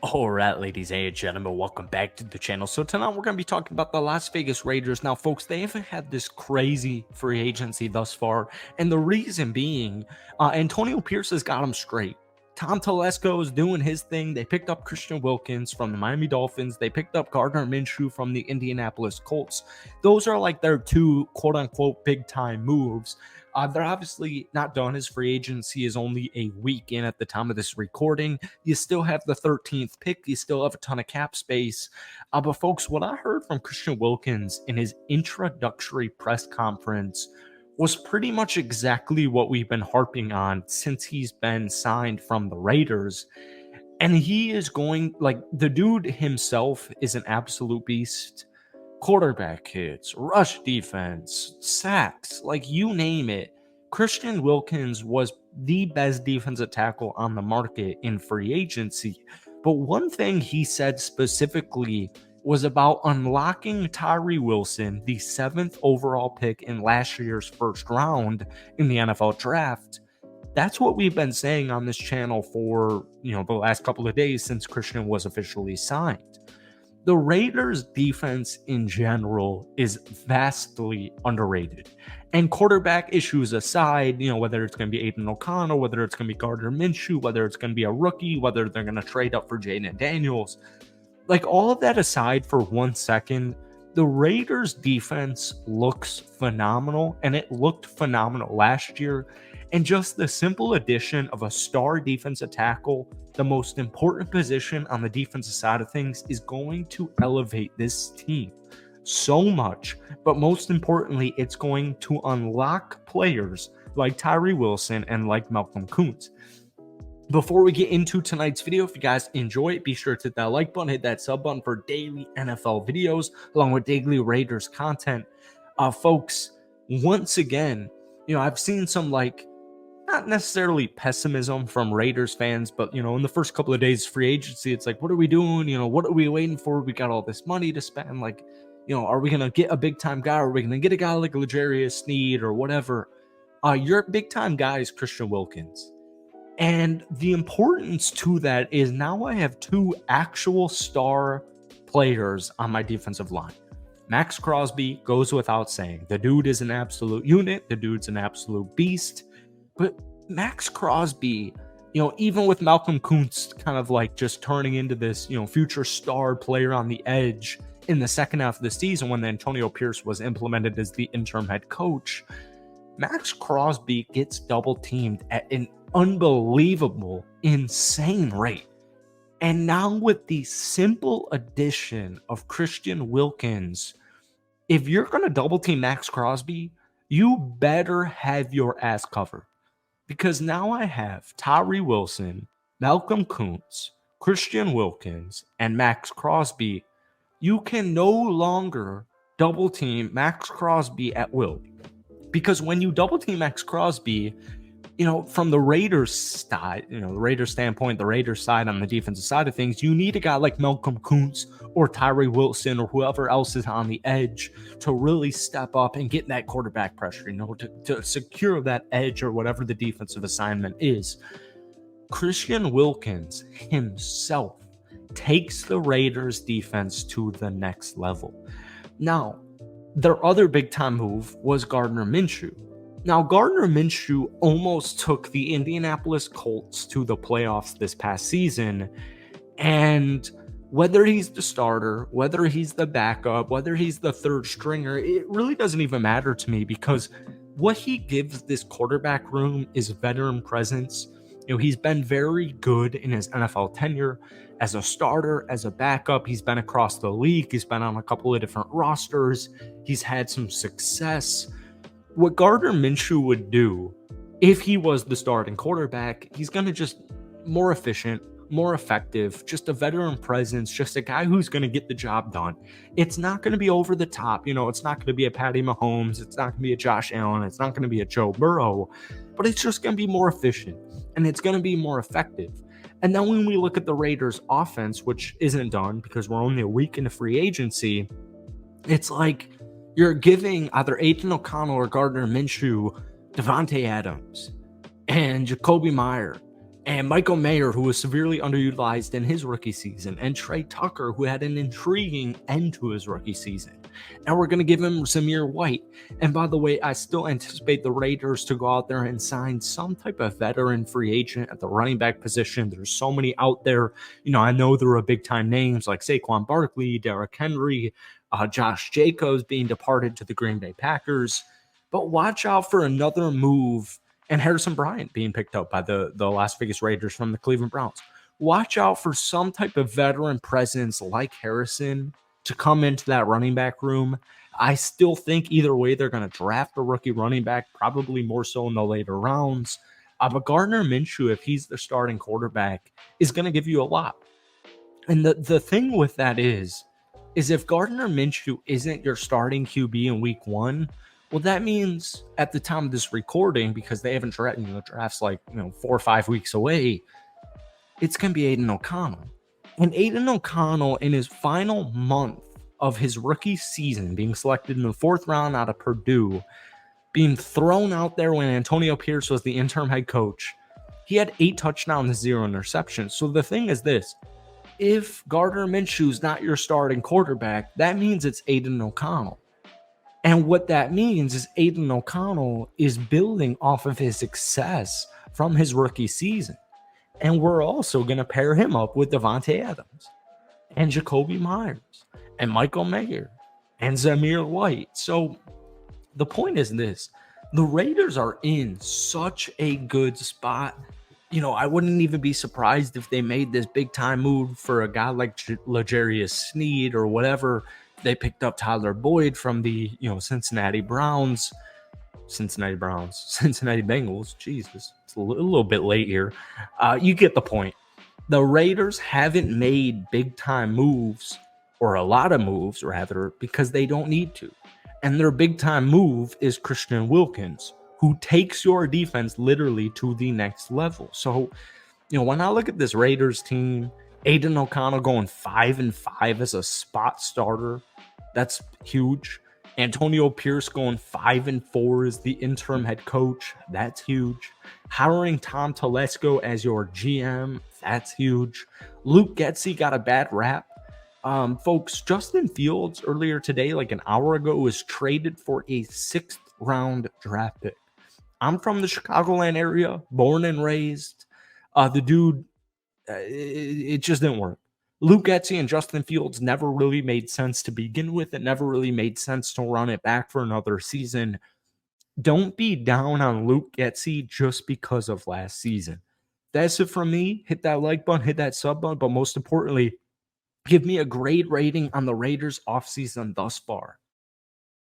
All right, ladies and gentlemen, welcome back to the channel. So tonight we're going to be talking about the Las Vegas Raiders. Now, folks, they haven't had this crazy free agency thus far, and the reason being, Antonio Pierce has got them straight. Tom Telesco is doing his thing. They picked up Christian Wilkins from the Miami Dolphins. They picked up Gardner Minshew from the Indianapolis Colts. Those are like their two quote-unquote big-time moves. They're obviously not done. His free agency is only a week in at the time of this recording. You still have the 13th pick. You still have a ton of cap space. But folks, what I heard from Christian Wilkins in his introductory press conference was pretty much exactly what we've been harping on since he's been signed from the Raiders. And he is going, like, the dude himself is an absolute beast. Quarterback hits, rush defense, sacks, like you name it. Christian Wilkins was the best defensive tackle on the market in free agency. But one thing he said specifically was about unlocking Tyree Wilson, the 7th overall pick in last year's first round in the NFL draft. That's what we've been saying on this channel for, the last couple of days since Christian was officially signed. The Raiders' defense in general is vastly underrated. And quarterback issues aside, whether it's going to be Aiden O'Connell, whether it's going to be Gardner Minshew, whether it's going to be a rookie, whether they're going to trade up for Jaden Daniels, like all of that aside for 1 second, the Raiders' defense looks phenomenal, and it looked phenomenal last year. And just the simple addition of a star defensive tackle, the most important position on the defensive side of things, is going to elevate this team so much. But most importantly, it's going to unlock players like Tyree Wilson and like Malcolm Koonce. Before we get into tonight's video, if you guys enjoy it, be sure to hit that like button, hit that sub button for daily NFL videos, along with daily Raiders content. Folks, once again, I've seen some, not necessarily pessimism from Raiders fans, but, in the first couple of days of free agency, it's like, what are we doing? What are we waiting for? We got all this money to spend. Like, are we going to get a big-time guy? Are we going to get a guy like L'Jarius Sneed or whatever? Your big-time guy is Christian Wilkins. And the importance to that is now I have two actual star players on my defensive line. Maxx Crosby goes without saying. The dude is an absolute unit. The dude's an absolute beast. But Maxx Crosby, even with Malcolm Koonce kind of like just turning into this, future star player on the edge in the second half of the season when Antonio Pierce was implemented as the interim head coach, Maxx Crosby gets double teamed at an unbelievable, insane rate. And now with the simple addition of Christian Wilkins, if you're going to double team Maxx Crosby, you better have your ass covered. Because now I have Tyree Wilson, Malcolm Koonce, Christian Wilkins, and Maxx Crosby. You can no longer double team Maxx Crosby at will. Because when you double team Maxx Crosby, from the Raiders side, the Raiders standpoint, the Raiders side on the defensive side of things, you need a guy like Malcolm Koonce or Tyree Wilson or whoever else is on the edge to really step up and get that quarterback pressure, to secure that edge or whatever the defensive assignment is. Christian Wilkins himself takes the Raiders defense to the next level. Now, their other big-time move was Gardner Minshew. Now, Gardner Minshew almost took the Indianapolis Colts to the playoffs this past season, and whether he's the starter, whether he's the backup, whether he's the third stringer, it really doesn't even matter to me because what he gives this quarterback room is veteran presence. He's been very good in his NFL tenure as a starter, as a backup. He's been across the league. He's been on a couple of different rosters. He's had some success. What Gardner Minshew would do if he was the starting quarterback, he's going to just more efficient, more effective, just a veteran presence, just a guy who's going to get the job done. It's not going to be over the top. It's not going to be a Patty Mahomes. It's not going to be a Josh Allen. It's not going to be a Joe Burrow, but it's just going to be more efficient and it's going to be more effective. And then when we look at the Raiders offense, which isn't done because we're only a week into free agency, it's like you're giving either Aiden O'Connell or Gardner Minshew Davante Adams and Jacoby Meyer and Michael Mayer, who was severely underutilized in his rookie season, and Trey Tucker, who had an intriguing end to his rookie season. And we're going to give him Zamir White. And by the way, I still anticipate the Raiders to go out there and sign some type of veteran free agent at the running back position. There's so many out there. I know there are big-time names like Saquon Barkley, Derrick Henry, Josh Jacobs being departed to the Green Bay Packers. But watch out for another move, and Harrison Bryant being picked up by the Las Vegas Raiders from the Cleveland Browns. Watch out for some type of veteran presence like Harrison to come into that running back room. I still think either way they're going to draft a rookie running back, probably more so in the later rounds. But Gardner Minshew, if he's the starting quarterback, is going to give you a lot. And the thing with that is if Gardner Minshew isn't your starting QB in week 1, well, that means at the time of this recording, because they haven't drafts like 4 or 5 weeks away, it's going to be Aiden O'Connell. And Aiden O'Connell, in his final month of his rookie season, being selected in the 4th round out of Purdue, being thrown out there when Antonio Pierce was the interim head coach, he had 8 touchdowns, 0 interceptions. So the thing is this: if Gardner Minshew's not your starting quarterback, that means it's Aiden O'Connell. And what that means is Aiden O'Connell is building off of his success from his rookie season. And we're also going to pair him up with Davante Adams and Jacoby Myers and Michael Mayer and Zamir White. So the point is this: the Raiders are in such a good spot. I wouldn't even be surprised if they made this big time move for a guy like L'Jarius Sneed or whatever. They picked up Tyler Boyd from the Cincinnati Bengals. Jesus, it's a little bit late here. You get the point. The Raiders haven't made big time moves, or a lot of moves rather, because they don't need to. And their big time move is Christian Wilkins, who takes your defense literally to the next level. So, when I look at this Raiders team, Aiden O'Connell going 5-5 as a spot starter, that's huge. Antonio Pierce going 5-4 as the interim head coach, that's huge. Hiring Tom Telesco as your GM, that's huge. Luke Getsy got a bad rap. Folks, Justin Fields earlier today, like an hour ago, was traded for a 6th round draft pick. I'm from the Chicagoland area, born and raised. The dude, it just didn't work. Luke Getsy and Justin Fields never really made sense to begin with. It never really made sense to run it back for another season. Don't be down on Luke Getsy just because of last season. That's it from me. Hit that like button, hit that sub button, but most importantly, give me a grade rating on the Raiders offseason thus far.